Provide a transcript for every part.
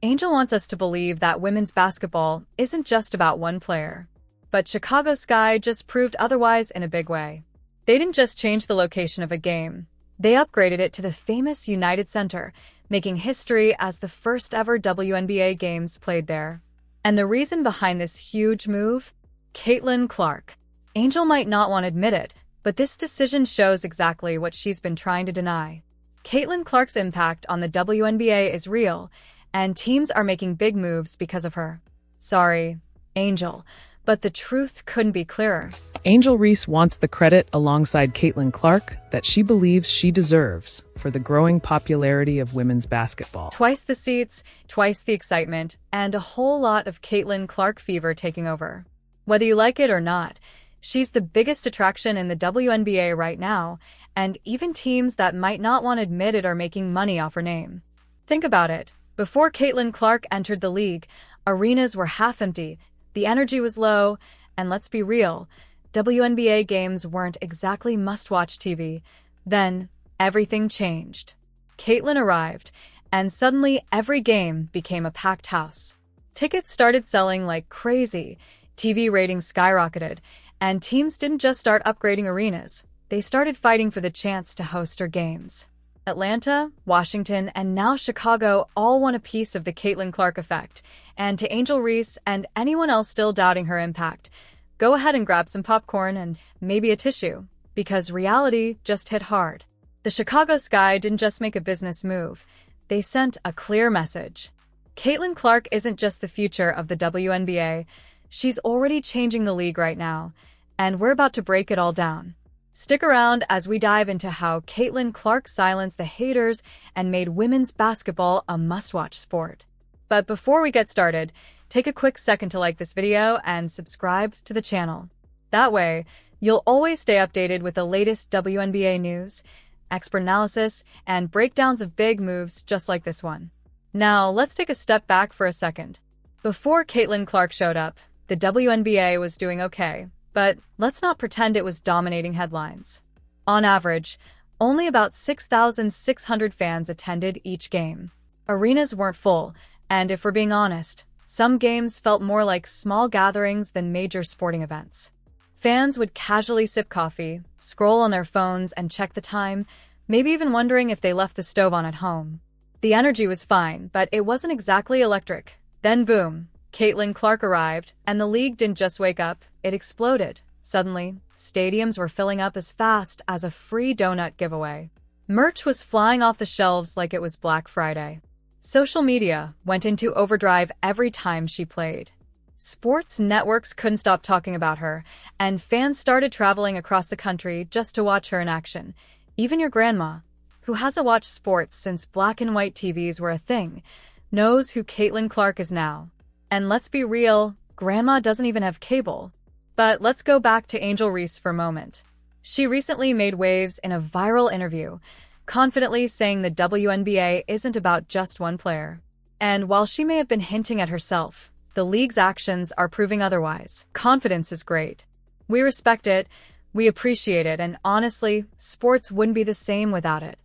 Angel wants us to believe that women's basketball isn't just about one player. But Chicago Sky just proved otherwise in a big way. They didn't just change the location of a game. They upgraded it to the famous United Center, making history as the first ever WNBA games played there. And the reason behind this huge move? Caitlin Clark. Angel might not want to admit it, but this decision shows exactly what she's been trying to deny. Caitlin Clark's impact on the WNBA is real, and teams are making big moves because of her. Sorry, Angel, but the truth couldn't be clearer. Angel Reese wants the credit alongside Caitlin Clark that she believes she deserves for the growing popularity of women's basketball. Twice the seats, twice the excitement, and a whole lot of Caitlin Clark fever taking over. Whether you like it or not, she's the biggest attraction in the WNBA right now, and even teams that might not want to admit it are making money off her name. Think about it. Before Caitlin Clark entered the league, arenas were half empty, the energy was low, and let's be real, WNBA games weren't exactly must-watch TV. Then, everything changed. Caitlin arrived, and suddenly every game became a packed house. Tickets started selling like crazy, TV ratings skyrocketed, and teams didn't just start upgrading arenas, they started fighting for the chance to host her games. Atlanta, Washington, and now Chicago all want a piece of the Caitlin Clark effect, and to Angel Reese and anyone else still doubting her impact, go ahead and grab some popcorn and maybe a tissue, because reality just hit hard. The Chicago Sky didn't just make a business move, they sent a clear message. Caitlin Clark isn't just the future of the WNBA, she's already changing the league right now, and we're about to break it all down. Stick around as we dive into how Caitlin Clark silenced the haters and made women's basketball a must-watch sport. But before we get started, take a quick second to like this video and subscribe to the channel. That way, you'll always stay updated with the latest WNBA news, expert analysis, and breakdowns of big moves just like this one. Now, let's take a step back for a second. Before Caitlin Clark showed up, the WNBA was doing okay. But let's not pretend it was dominating headlines. On average, only about 6,600 fans attended each game. Arenas weren't full, and if we're being honest, some games felt more like small gatherings than major sporting events. Fans would casually sip coffee, scroll on their phones and check the time, maybe even wondering if they left the stove on at home. The energy was fine, but it wasn't exactly electric. Then boom. Caitlin Clark arrived, and the league didn't just wake up, it exploded. Suddenly, stadiums were filling up as fast as a free donut giveaway. Merch was flying off the shelves like it was Black Friday. Social media went into overdrive every time she played. Sports networks couldn't stop talking about her, and fans started traveling across the country just to watch her in action. Even your grandma, who hasn't watched sports since black and white TVs were a thing, knows who Caitlin Clark is now. And let's be real, Grandma doesn't even have cable. But let's go back to Angel Reese for a moment. She recently made waves in a viral interview, confidently saying the WNBA isn't about just one player. And while she may have been hinting at herself, the league's actions are proving otherwise. Confidence is great. We respect it, we appreciate it, and honestly, sports wouldn't be the same without it.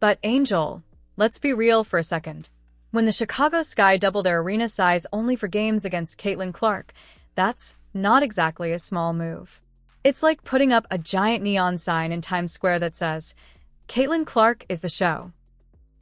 But Angel, let's be real for a second. When the Chicago Sky doubled their arena size only for games against Caitlin Clark, that's not exactly a small move. It's like putting up a giant neon sign in Times Square that says, Caitlin Clark is the show.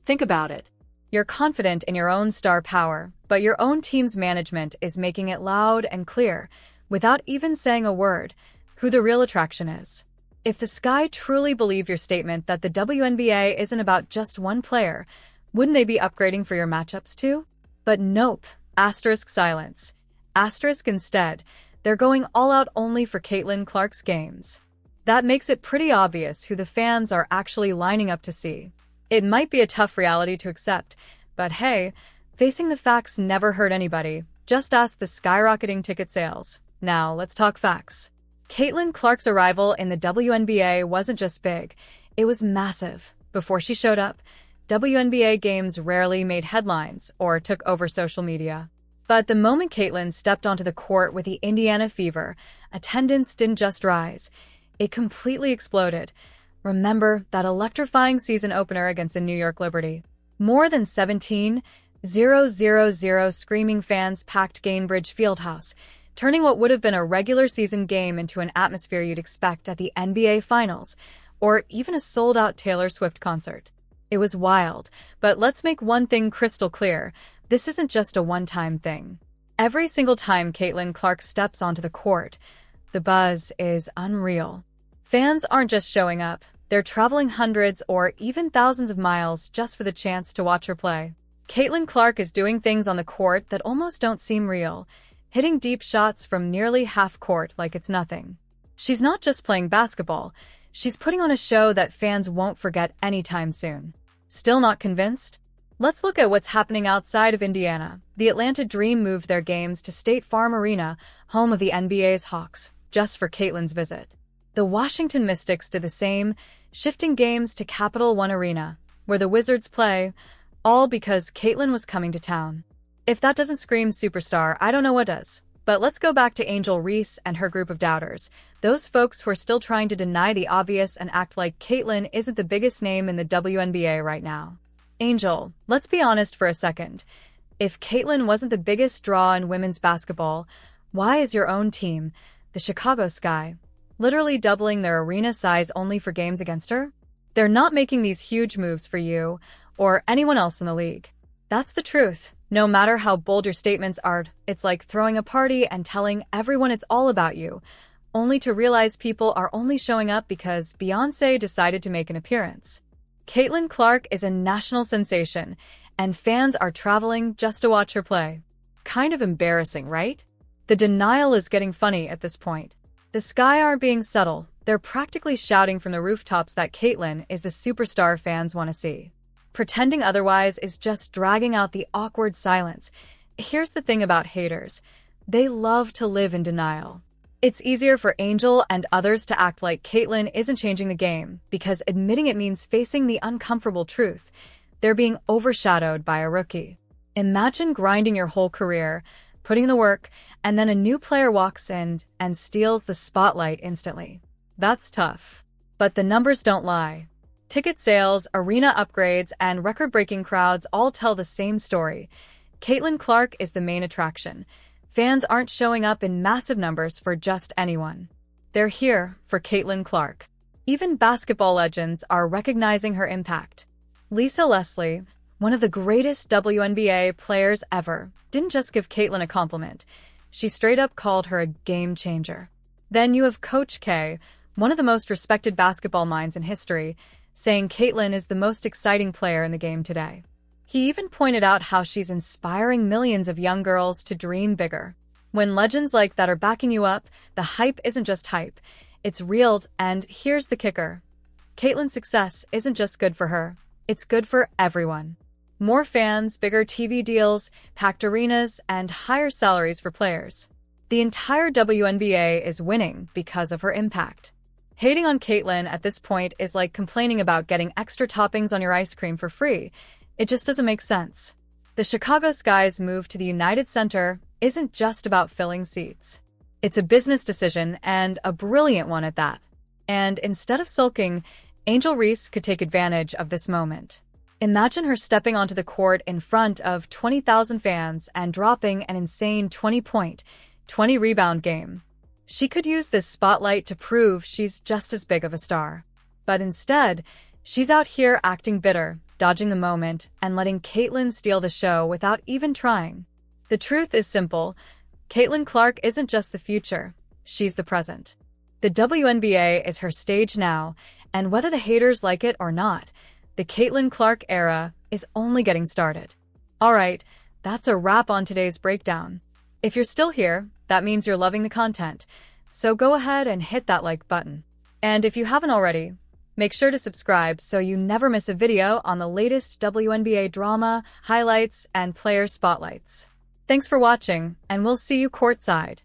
Think about it. You're confident in your own star power, but your own team's management is making it loud and clear, without even saying a word, who the real attraction is. If the Sky truly believed your statement that the WNBA isn't about just one player, wouldn't they be upgrading for your matchups too? But nope. Asterisk silence. Asterisk instead. They're going all out only for Caitlin Clark's games. That makes it pretty obvious who the fans are actually lining up to see. It might be a tough reality to accept, but hey, facing the facts never hurt anybody. Just ask the skyrocketing ticket sales. Now, let's talk facts. Caitlin Clark's arrival in the WNBA wasn't just big, it was massive. Before she showed up, WNBA games rarely made headlines or took over social media. But the moment Caitlin stepped onto the court with the Indiana fever, attendance didn't just rise, it completely exploded. Remember that electrifying season opener against the New York Liberty? More than 17 0-0-0 screaming fans packed Gainbridge Fieldhouse, turning what would have been a regular season game into an atmosphere you'd expect at the NBA Finals, or even a sold-out Taylor Swift concert. It was wild, but let's make one thing crystal clear. This isn't just a one-time thing. Every single time Caitlin Clark steps onto the court, the buzz is unreal. Fans aren't just showing up, they're traveling hundreds or even thousands of miles just for the chance to watch her play. Caitlin Clark is doing things on the court that almost don't seem real, hitting deep shots from nearly half court like it's nothing. She's not just playing basketball, she's putting on a show that fans won't forget anytime soon. Still not convinced? Let's look at what's happening outside of Indiana. The Atlanta Dream moved their games to State Farm Arena, home of the NBA's Hawks, just for Caitlin's visit. The Washington Mystics did the same, shifting games to Capital One Arena, where the Wizards play, all because Caitlin was coming to town. If that doesn't scream superstar, I don't know what does. But let's go back to Angel Reese and her group of doubters, those folks who are still trying to deny the obvious and act like Caitlin isn't the biggest name in the WNBA right now. Angel, let's be honest for a second. If Caitlin wasn't the biggest draw in women's basketball, why is your own team, the Chicago Sky, literally doubling their arena size only for games against her? They're not making these huge moves for you or anyone else in the league. That's the truth. No matter how bold your statements are, it's like throwing a party and telling everyone it's all about you, only to realize people are only showing up because Beyoncé decided to make an appearance. Caitlin Clark is a national sensation, and fans are traveling just to watch her play. Kind of embarrassing, right? The denial is getting funny at this point. The Sky aren't being subtle. They're practically shouting from the rooftops that Caitlin is the superstar fans want to see. Pretending otherwise is just dragging out the awkward silence. Here's the thing about haters. They love to live in denial. It's easier for Angel and others to act like Caitlin isn't changing the game, because admitting it means facing the uncomfortable truth. They're being overshadowed by a rookie. Imagine grinding your whole career, putting in the work, and then a new player walks in and steals the spotlight instantly. That's tough. But the numbers don't lie. Ticket sales, arena upgrades, and record-breaking crowds all tell the same story. Caitlin Clark is the main attraction. Fans aren't showing up in massive numbers for just anyone. They're here for Caitlin Clark. Even basketball legends are recognizing her impact. Lisa Leslie, one of the greatest WNBA players ever, didn't just give Caitlin a compliment. She straight up called her a game changer. Then you have Coach K, one of the most respected basketball minds in history, saying Caitlin is the most exciting player in the game today. He even pointed out how she's inspiring millions of young girls to dream bigger. When legends like that are backing you up, the hype isn't just hype. It's real, and here's the kicker. Caitlin's success isn't just good for her. It's good for everyone. More fans, bigger TV deals, packed arenas, and higher salaries for players. The entire WNBA is winning because of her impact. Hating on Caitlin at this point is like complaining about getting extra toppings on your ice cream for free. It just doesn't make sense. The Chicago Sky's move to the United Center isn't just about filling seats. It's a business decision, and a brilliant one at that. And instead of sulking, Angel Reese could take advantage of this moment. Imagine her stepping onto the court in front of 20,000 fans and dropping an insane 20-point, 20-rebound game. She could use this spotlight to prove she's just as big of a star. But instead, she's out here acting bitter, dodging the moment, and letting Caitlin steal the show without even trying. The truth is simple. Caitlin Clark isn't just the future. She's the present. The WNBA is her stage now, and whether the haters like it or not, the Caitlin Clark era is only getting started. All right, that's a wrap on today's breakdown. If you're still here, that means you're loving the content, so go ahead and hit that like button. And if you haven't already, make sure to subscribe so you never miss a video on the latest WNBA drama, highlights, and player spotlights. Thanks for watching, and we'll see you courtside.